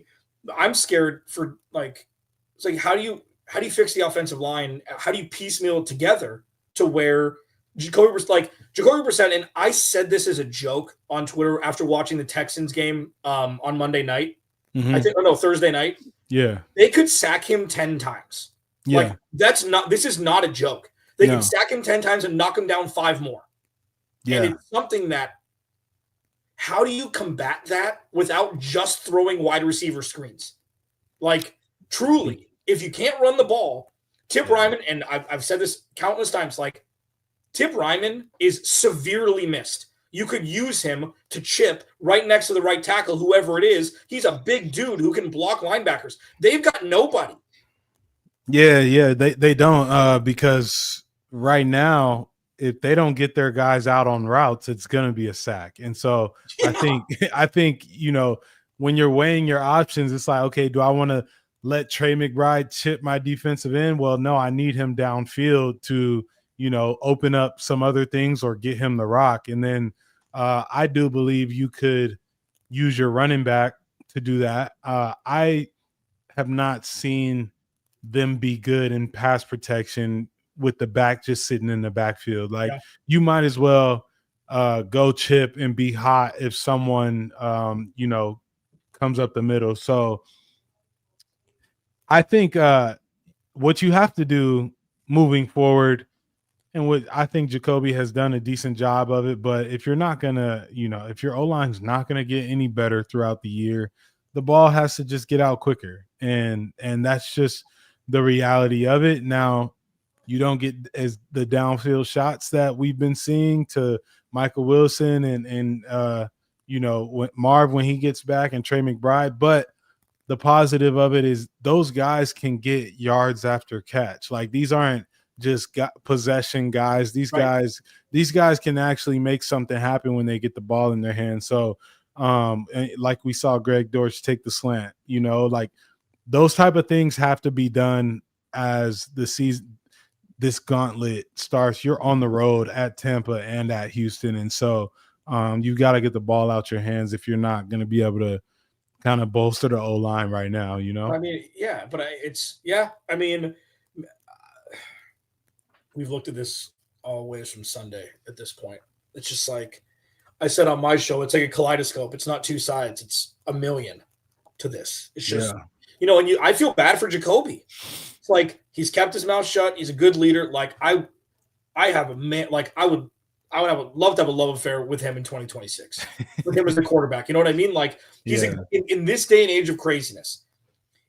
I'm scared for it's like how do you fix the offensive line? How do you piecemeal it together to where Jacoby Brissett, and I said this as a joke on Twitter after watching the Texans game on Monday night. Thursday night. Yeah. They could sack him 10 times. Yeah. This is not a joke. They can sack him 10 times and knock him down 5 more. Yeah. And it's something that, how do you combat that without just throwing wide receiver screens? Like, truly, if you can't run the ball, Tip Ryman, and I've said this countless times, like, Tip Ryman is severely missed. You could use him to chip right next to the right tackle, whoever it is. He's a big dude who can block linebackers. They've got nobody. Yeah, they don't because right now, if they don't get their guys out on routes, it's going to be a sack. And so I think, when you're weighing your options, it's like, okay, do I want to let Trey McBride chip my defensive end? Well, no, I need him downfield to, open up some other things or get him the rock. And then I do believe you could use your running back to do that. I have not seen them be good in pass protection with the back just sitting in the backfield. Like, you might as well go chip and be hot if someone, comes up the middle. So I think what you have to do moving forward, and what I think Jacoby has done a decent job of it, but if you're not going to, if your O-line's not going to get any better throughout the year, the ball has to just get out quicker. And that's just the reality of it. Now, you don't get as the downfield shots that we've been seeing to Michael Wilson and Marv when he gets back and Trey McBride. But the positive of it is those guys can get yards after catch. Like, these aren't just possession guys. These guys can actually make something happen when they get the ball in their hands. So, like we saw Greg Dortch take the slant, like those type of things have to be done as the season, this gauntlet starts. You're on the road at Tampa and at Houston. And so you've got to get the ball out your hands if you're not going to be able to kind of bolster the O-line right now, we've looked at this always from Sunday at this point. It's just like I said on my show, it's like a kaleidoscope. It's not 2 sides. It's a million to this. It's just, and I feel bad for Jacoby. It's It's like he's kept his mouth shut. He's a good leader. Like I have a man. Like I would love to have a love affair with him in 2026 with him as the quarterback. You know what I mean? Like he's in this day and age of craziness.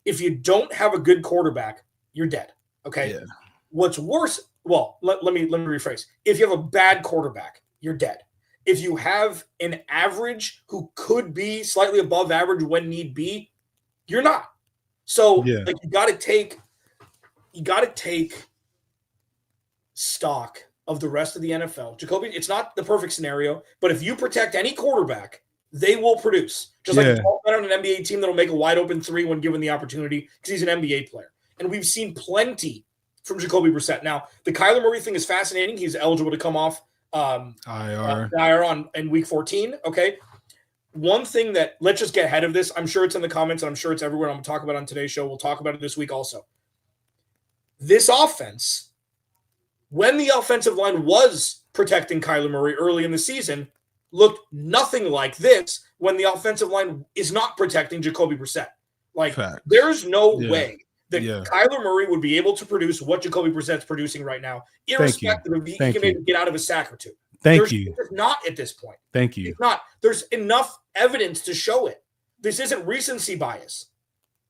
If you don't have a good quarterback, you're dead. Okay. Yeah. What's worse? Well, let me rephrase. If you have a bad quarterback, you're dead. If you have an average who could be slightly above average when need be, you're not. So like you got to take stock of the rest of the NFL. Jacoby, it's not the perfect scenario, but if you protect any quarterback, they will produce. Just like Paul on an NBA team that'll make a wide open three when given the opportunity because he's an NBA player. And we've seen plenty from Jacoby Brissett. Now, the Kyler Murray thing is fascinating. He's eligible to come off IR in week 14. Okay. One thing that let's just get ahead of this. I'm sure it's in the comments. And I'm sure it's everywhere. I'm going to talk about it on today's show. We'll talk about it this week also. This offense, when the offensive line was protecting Kyler Murray early in the season, looked nothing like this when the offensive line is not protecting Jacoby Brissett. Like, there's no way that Kyler Murray would be able to produce what Jacoby Brissett's producing right now, irrespective of he can maybe get out of a sack or two. There's not at this point. Thank you. It's not. There's enough evidence to show it. This isn't recency bias,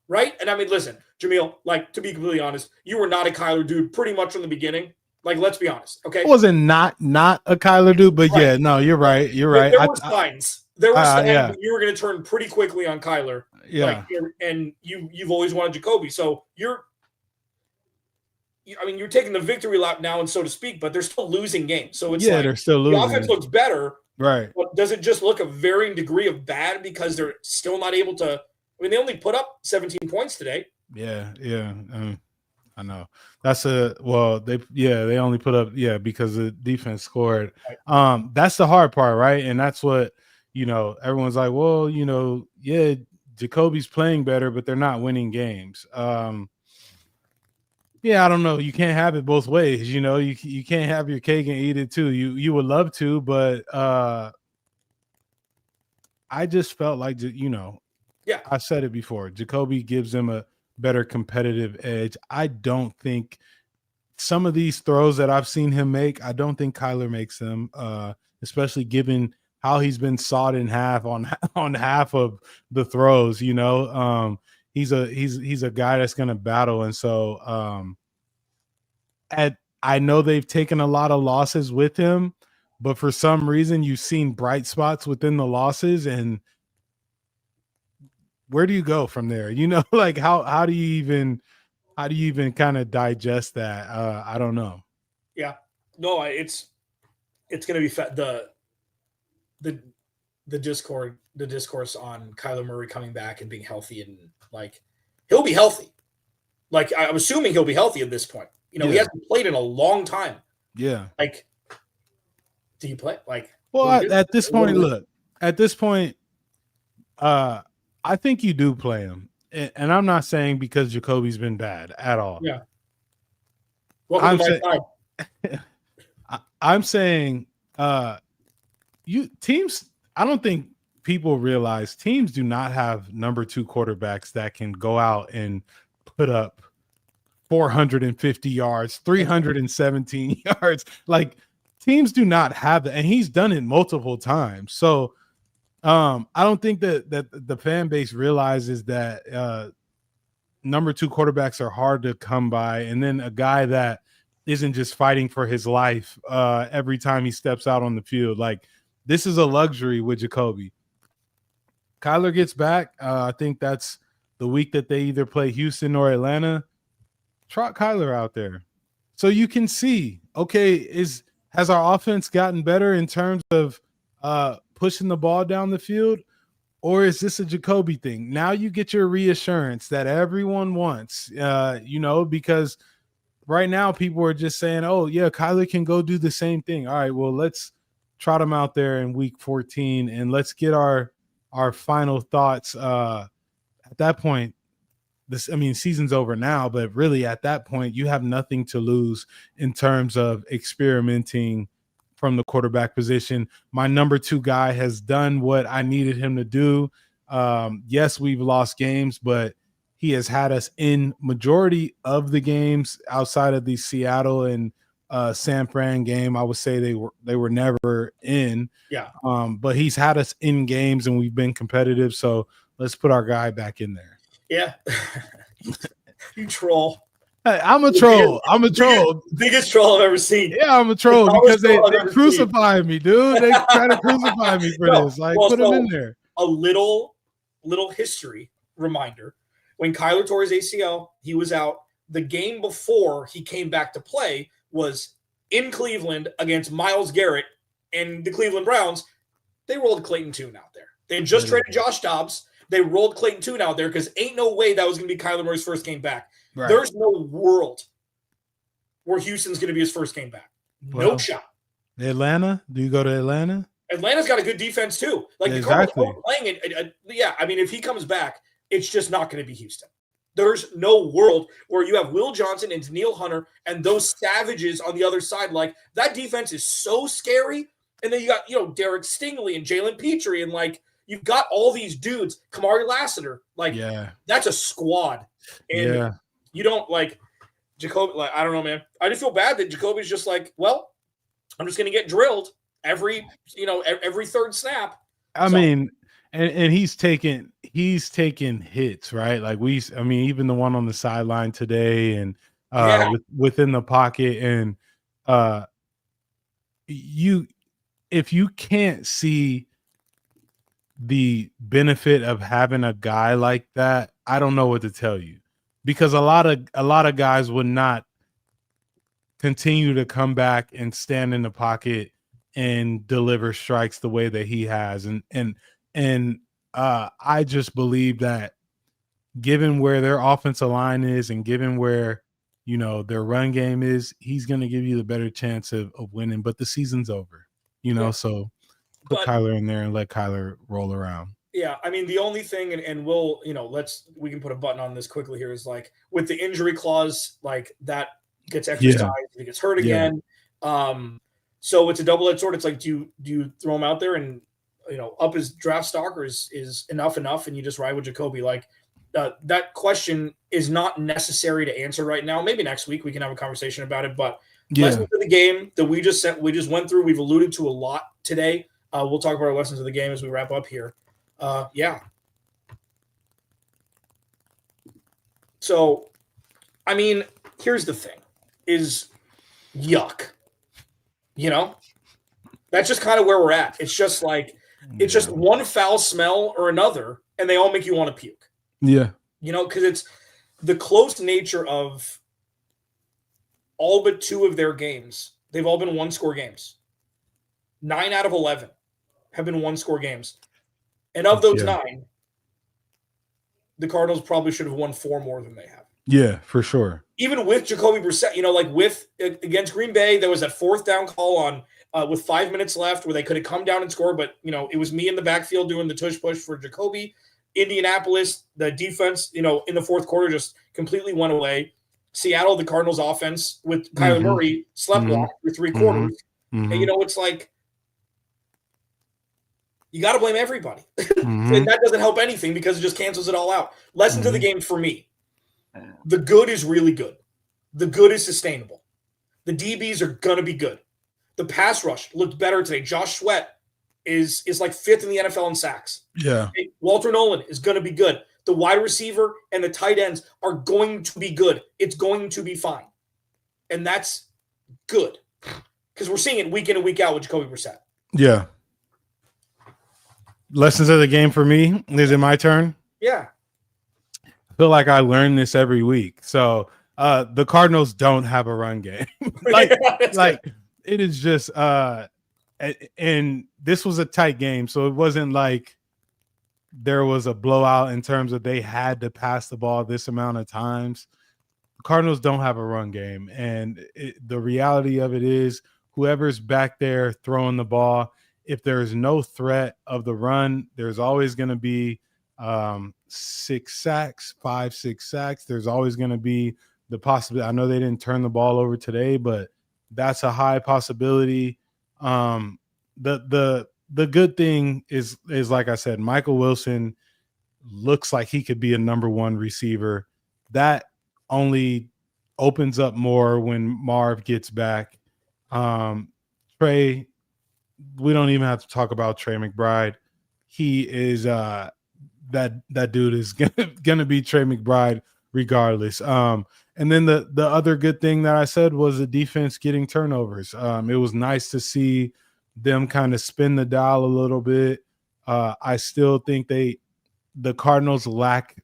right? And I mean, listen, Jamil, like, to be completely honest, you were not a Kyler dude pretty much from the beginning. Like, let's be honest, okay? I wasn't not a Kyler dude, but yeah, no, you're right. You're right. There were signs. There were signs that you were going to turn pretty quickly on Kyler. Yeah. Like, and you've always wanted Jacoby. So you're taking the victory lap now, and so to speak, but they're still losing games. So it's they're still losing. The offense looks better. Right. But does it just look a varying degree of bad because they're still not able to – I mean, they only put up 17 points today. Yeah. I know. That's they only put up, because the defense scored. Right. That's the hard part, right? And that's what, everyone's like, well, Jacoby's playing better, but they're not winning games. I don't know. You can't have it both ways. You can't have your cake and eat it too. You would love to, but I just felt like, I said it before. Jacoby gives them a better competitive edge. I don't think some of these throws that I've seen him make, I don't think Kyler makes them, especially given how he's been sawed in half on half of the throws. He's a guy that's going to battle. And so I know they've taken a lot of losses with him, but for some reason you've seen bright spots within the losses. And where do you go from there? Like how do you even kind of digest that? I don't know. Yeah, no, it's going to be the discourse on Kyler Murray coming back and being healthy, and like he'll be healthy. Like I'm assuming he'll be healthy at this point. He hasn't played in a long time. Yeah. Like, do you play? Like, well, at this point, I think you do play him, and I'm not saying because Jacoby's been bad at all. Yeah. Welcome to my side. I'm saying, teams. I don't think people realize teams do not have number 2 quarterbacks that can go out and put up 450 yards, 317 yards. Like, teams do not have that, and he's done it multiple times. So I don't think that the fan base realizes that number 2 quarterbacks are hard to come by, and then a guy that isn't just fighting for his life every time he steps out on the field. Like, this is a luxury with Jacoby. Kyler gets back. I think that's the week that they either play Houston or Atlanta. Trot Kyler out there, so you can see. Okay, has our offense gotten better in terms of pushing the ball down the field, or is this a Jacoby thing? Now you get your reassurance that everyone wants, because right now people are just saying, oh yeah, Kyler can go do the same thing. All right, well, let's trot him out there in week 14 and let's get our final thoughts. At that point, season's over now, but really at that point you have nothing to lose in terms of experimenting from the quarterback position. My number 2 guy has done what I needed him to do. Yes, we've lost games, but he has had us in majority of the games outside of the Seattle and San Fran game. I would say they were never in. Yeah. But he's had us in games and we've been competitive. So let's put our guy back in there. Yeah. You troll. Hey, I'm a troll. I'm a troll. Biggest troll I've ever seen. Yeah, I'm a troll because they crucify me, dude. They try to crucify me for this. Like, put him in there. A little history reminder. When Kyler tore his ACL, he was out. The game before he came back to play was in Cleveland against Myles Garrett and the Cleveland Browns. They rolled Clayton Tune out there. They had just traded Josh Dobbs. They rolled Clayton Tune out there because ain't no way that was going to be Kyler Murray's first game back. Right. There's no world where Houston's going to be his first game back. No shot. Atlanta? Do you go to Atlanta? Atlanta's got a good defense too. Like the Cardinals playing it. Yeah, I mean, if he comes back, it's just not going to be Houston. There's no world where you have Will Johnson and Danielle Hunter and those savages on the other side. Like that defense is so scary. And then you got, Derek Stingley and Jalen Petrie and like you've got all these dudes. Kamari Lassiter, like that's a squad. And you don't like Jacoby. Like I don't know, man. I just feel bad that Jacoby's just like, well, I'm just going to get drilled every third snap. I mean, and he's taking hits, right? Like even the one on the sideline today and within the pocket. And if you can't see the benefit of having a guy like that, I don't know what to tell you. Because a lot of guys would not continue to come back and stand in the pocket and deliver strikes the way that he has. And I just believe that given where their offensive line is and given where, their run game is, he's going to give you the better chance of winning. But the season's over, so put Kyler in there and let Kyler roll around. Yeah, I mean, the only thing, and we'll, we can put a button on this quickly here, is like with the injury clause, like that gets exercised, he gets hurt again. So it's a double-edged sword. It's like, do you throw him out there and, up his draft stock, or is enough, and you just ride with Jacoby? Like that question is not necessary to answer right now. Maybe next week we can have a conversation about it, but lessons of the game that we just went through, we've alluded to a lot today. We'll talk about our lessons of the game as we wrap up here. So, I mean, here's the thing is yuck, that's just kind of where we're at. It's just like, it's just one foul smell or another, and they all make you want to puke. Yeah. Cause it's the close nature of all but 2 of their games. They've all been 1-score games. 9 out of 11 have been 1-score games. And of those 9, the Cardinals probably should have won 4 more than they have. Yeah, for sure. Even with Jacoby Brissett, like against Green Bay, there was that 4th down call on with 5 minutes left where they could have come down and scored, but it was me in the backfield doing the tush push for Jacoby. Indianapolis, the defense, in the 4th quarter just completely went away. Seattle, the Cardinals offense with Kyler Murray sleptwalk for 3 quarters. And it's like, you got to blame everybody. And that doesn't help anything because it just cancels it all out. Lessons of the game for me. The good is really good. The good is sustainable. The DBs are going to be good. The pass rush looked better today. Josh Sweat is like 5th in the NFL in sacks. Yeah. Walter Nolan is going to be good. The wide receiver and the tight ends are going to be good. It's going to be fine. And that's good because we're seeing it week in and week out with Jacoby Brissett. Yeah. Lessons of the game for me. Is it my turn? Yeah. I feel like I learn this every week. So the Cardinals don't have a run game. like it is just and this was a tight game. So it wasn't like there was a blowout in terms of they had to pass the ball this amount of times. The Cardinals don't have a run game. And the reality of it is whoever's back there throwing the ball, if there's no threat of the run, there's always going to be 6 sacks, 5-6 sacks. There's always going to be the possibility. I know they didn't turn the ball over today, but that's a high possibility. The good thing is like I said, Michael Wilson looks like he could be a number one receiver. That only opens up more when Marv gets back. Trey, we don't even have to talk about Trey McBride. He is that dude is gonna be Trey McBride regardless. And then the other good thing that I said was the defense getting turnovers. It was nice to see them kind of spin the dial a little bit. I still think the Cardinals lack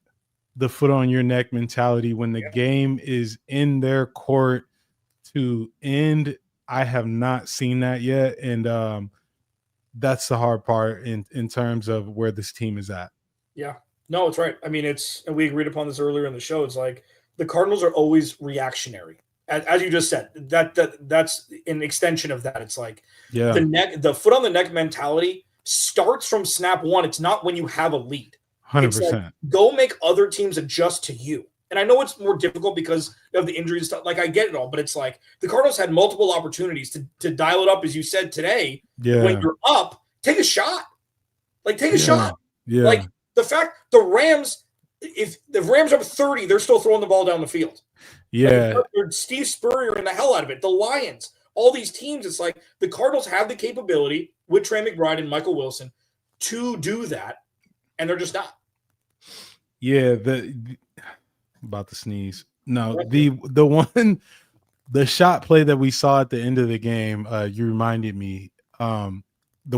the foot on your neck mentality when the game is in their court to end. I have not seen that yet, and that's the hard part in terms of where this team is at. Yeah, no, it's right. I mean, and we agreed upon this earlier in the show. It's like the Cardinals are always reactionary, as you just said. That's an extension of that. It's like the foot on the neck mentality starts from snap one. It's not when you have a lead. 100%. Like, go make other teams adjust to you. And I know it's more difficult because of the injuries and stuff. Like, I get it all, but it's like the Cardinals had multiple opportunities to dial it up, as you said today. Yeah. When you're up, take a shot. Like, take a shot. Yeah. Like, the fact the Rams, if the Rams are up 30, they're still throwing the ball down the field. Yeah. Like, Steve Spurrier in the hell out of it. The Lions, all these teams, it's like the Cardinals have the capability with Trey McBride and Michael Wilson to do that, and they're just not. Yeah, about to sneeze. No, the shot play that we saw at the end of the game, you reminded me, the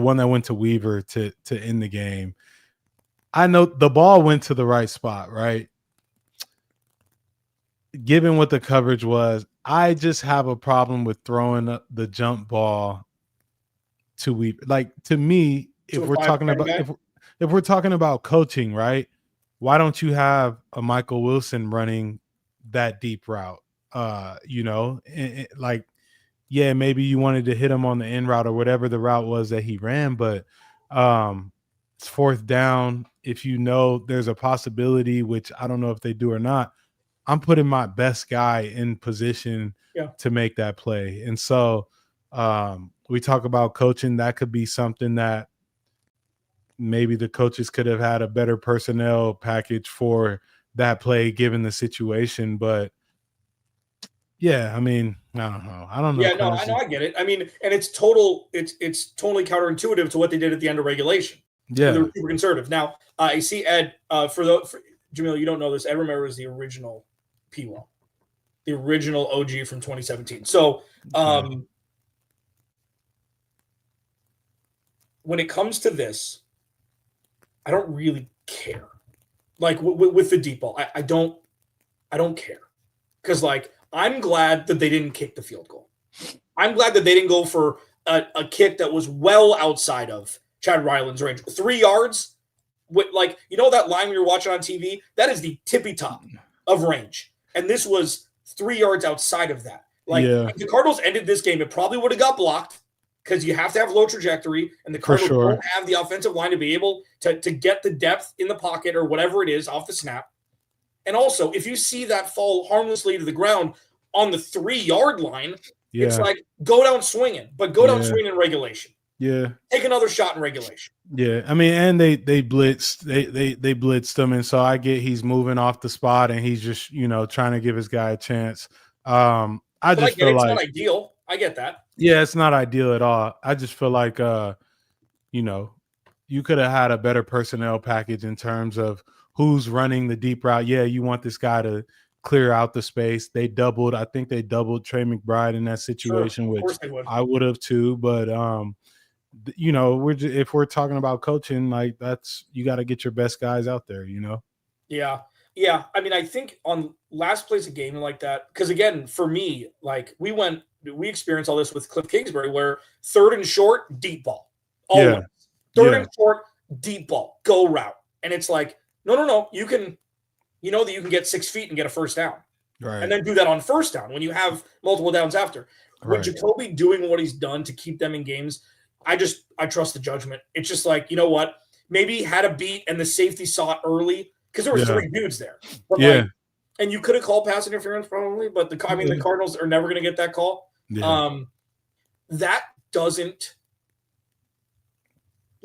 one that went to Weaver to end the game. I know the ball went to the right spot, right? Given what the coverage was, I just have a problem with throwing up the jump ball to Weaver. Like, to me, if we're talking about coaching, right? Why don't you have a Michael Wilson running that deep route? Like, yeah, maybe you wanted to hit him on the end route or whatever the route was that he ran, but it's fourth down. If you know there's a possibility, which I don't know if they do or not, I'm putting my best guy in position to make that play. And so we talk about coaching. That could be something that maybe the coaches could have had a better personnel package for that play given the situation. But yeah, I mean, I don't know. Yeah, no, I know, I get it. I mean, and it's totally counterintuitive to what they did at the end of regulation. Yeah, they were super conservative. Now, I see Ed. For Jamil, you don't know this. Ed Romero is the original P1, the original OG from 2017. So, when it comes to this, I don't really care. Like with the deep ball, I don't care, because like I'm glad that they didn't kick the field goal. I'm glad that they didn't go for a kick that was well outside of Chad Ryland's range. 3 yards, with that line we were watching on TV, that is the tippy top of range, and this was 3 yards outside of that. If the Cardinals ended this game, it probably would have got blocked, because you have to have low trajectory, and the Cardinals don't have the offensive line to be able to get the depth in the pocket or whatever it is off the snap. And also, if you see that fall harmlessly to the ground on the 3-yard line, it's like, go down swinging, but go down swinging in regulation. Yeah. Take another shot in regulation. Yeah. I mean, and they blitzed, they blitzed him. And so I get he's moving off the spot and he's just, trying to give his guy a chance. I just feel like it's not ideal. I get that. Yeah, it's not ideal at all. I just feel like, you could have had a better personnel package in terms of who's running the deep route. Yeah, you want this guy to clear out the space. I think they doubled Trey McBride in that situation, which I would have too. But, if we're talking about coaching, like you got to get your best guys out there, Yeah. Yeah. I mean, I think on last place a game like that, because again, for me, like we experienced all this with Cliff Kingsbury, where 3rd and short, deep ball. Always. Yeah. 3rd and short, deep ball, go route. And it's like, no. You can, that you can get 6 feet and get a first down. Right. And then do that on first down when you have multiple downs after. Right. With Jacoby doing what he's done to keep them in games, I trust the judgment. It's just like, you know what? Maybe he had a beat and the safety saw it early, because there were 3 dudes there. But and you could have called pass interference probably, but the Cardinals are never going to get that call. Yeah. That doesn't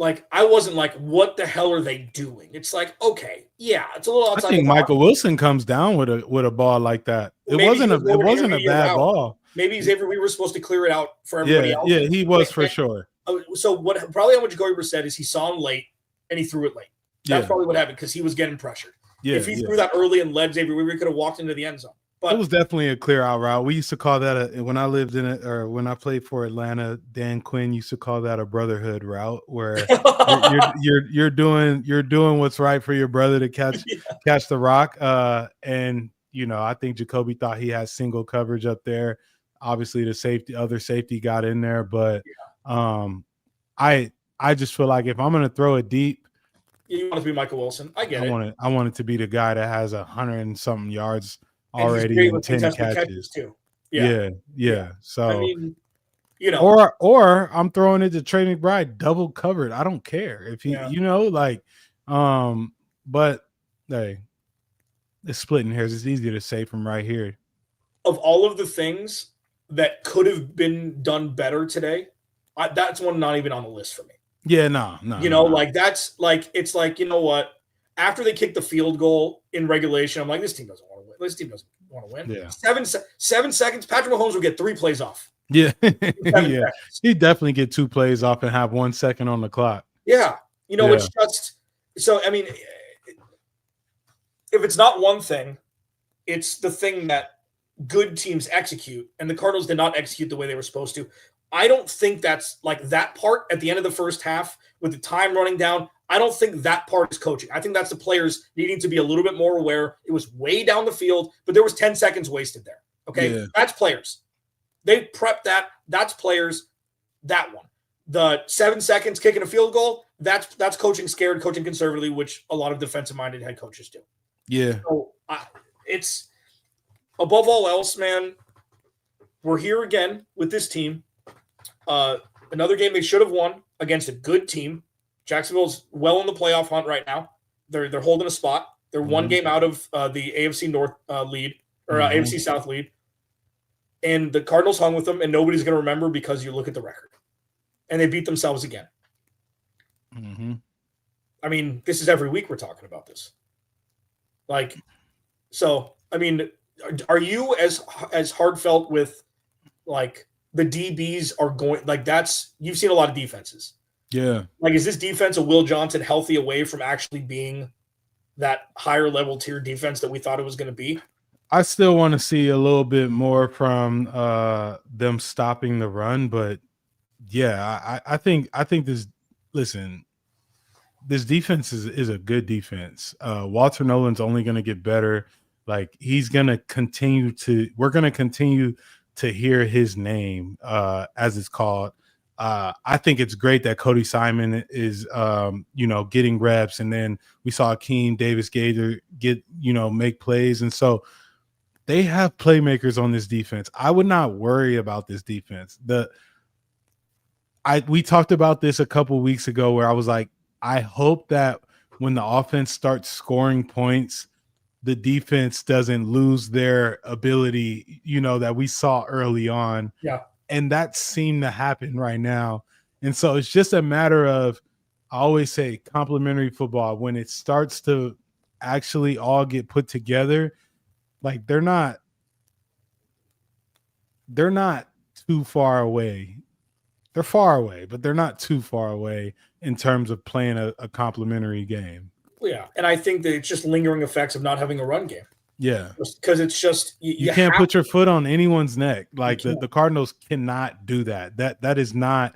like I wasn't like, what the hell are they doing? It's like, okay, yeah, it's a little outside. I think Michael Wilson comes down with a ball like that. It wasn't a bad ball. Maybe Xavier Weaver was supposed to clear it out for everybody else. Yeah, he was for sure. So probably what Jacoby said is he saw him late and he threw it late. That's probably what happened because he was getting pressured. Yeah, if he threw that early and led Xavier Weaver, he could have walked into the end zone. But it was definitely a clear out route. We used to call that when I lived in it, or when I played for Atlanta, Dan Quinn used to call that a brotherhood route, where you're doing what's right for your brother to catch the rock. And I think Jacoby thought he had single coverage up there. Obviously, the other safety got in there, but I just feel like if I'm going to throw it deep, you want it to be Michael Wilson. I get it. I want it to be the guy that has 100 and something yards already in 10 catches too. Yeah. So I mean, or I'm throwing it to Trey McBride double covered. I don't care if he, but hey, it's splitting hairs. It's easier to say from right here. Of all of the things that could have been done better today, that's one not even on the list for me. Yeah, no. Like that's like, it's like, you know what? After they kicked the field goal in regulation, I'm like, this team doesn't want to win. This team doesn't want to win. Yeah. 7 seconds. Patrick Mahomes will get 3 plays off. Yeah. Yeah. He'd definitely get 2 plays off and have 1 second on the clock. Yeah. It's just so, I mean, if it's not one thing, it's the thing that good teams execute, and the Cardinals did not execute the way they were supposed to. I don't think that's like that part at the end of the first half with the time running down. I don't think that part is coaching. I think that's the players needing to be a little bit more aware. It was way down the field, but there was 10 seconds wasted there. Okay. Yeah. That's players. They prepped that. That's players. That one. The 7 seconds kicking a field goal, that's coaching scared, coaching conservatively, which a lot of defensive-minded head coaches do. Yeah. So it's above all else, man, we're here again with this team. Another game they should have won against a good team. Jacksonville's well in the playoff hunt right now. They're holding a spot. They're one game out of the AFC North lead or AFC South lead. And the Cardinals hung with them, and nobody's going to remember because you look at the record. And they beat themselves again. Mm-hmm. I mean, this is every week we're talking about this. Like, so, I mean, are you as heartfelt with, like, the DBs are going – like, that's – you've seen a lot of defenses. Yeah. Like, is this defense of Will Johnson healthy away from actually being that higher level tier defense that we thought it was going to be? I still want to see a little bit more from them stopping the run, but yeah, I think this. Listen, this defense is a good defense. Walter Nolan's only going to get better. Like he's going to continue to. We're going to continue to hear his name as it's called. I think it's great that Cody Simon is, getting reps, and then we saw Akeem Davis-Gaither make plays, and so. They have playmakers on this defense. I would not worry about this defense. We talked about this a couple weeks ago where I was like, I hope that when the offense starts scoring points, the defense doesn't lose their ability, that we saw early on. Yeah. And that seemed to happen right now. And so it's just a matter of, I always say, complementary football. When it starts to actually all get put together, like they're not too far away. They're far away, but they're not too far away in terms of playing a complementary game. Yeah, and I think that it's just lingering effects of not having a run game. Yeah, because it's just you can't put your foot on anyone's neck. Like the Cardinals cannot do that. That is not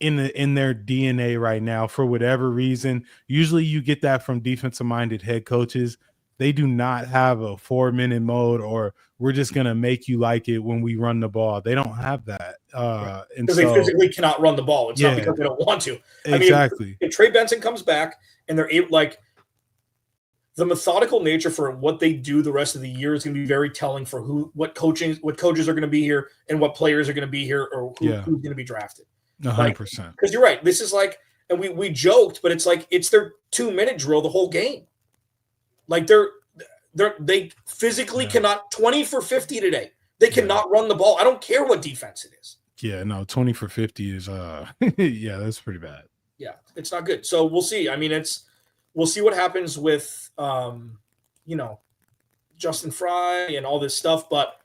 in their DNA right now for whatever reason. Usually, you get that from defensive-minded head coaches. They do not have a 4-minute mode or we're just going to make you like it when we run the ball. They don't have that. Because they physically cannot run the ball. It's not because they don't want to. Exactly. I mean, if Trey Benson comes back and they're able, like, the methodical nature for what they do the rest of the year is going to be very telling for what coaches are going to be here and what players are going to be here or who's going to be drafted. 100%. Because you're right. This is like, and we joked, but it's like it's their 2-minute drill the whole game. Like they physically cannot 20 for 50 today. They cannot run the ball. I don't care what defense it is. Yeah, no, 20 for 50 is that's pretty bad. it's not good. So we'll see. I mean, we'll see what happens with, Justin Fry and all this stuff. But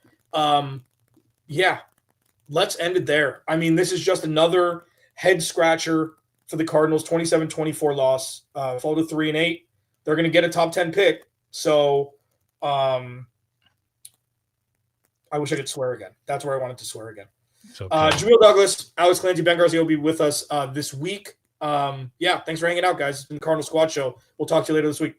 let's end it there. I mean, this is just another head scratcher for the Cardinals, 27-24 loss, fall to 3-8. They're going to get a top 10 pick. So I wish I could swear again. That's where I wanted to swear again. Okay. Jamil Douglas, Alex Clancy, Ben Garcia will be with us this week. Thanks for hanging out, guys. It's been the Cardinal Squad Show. We'll talk to you later this week.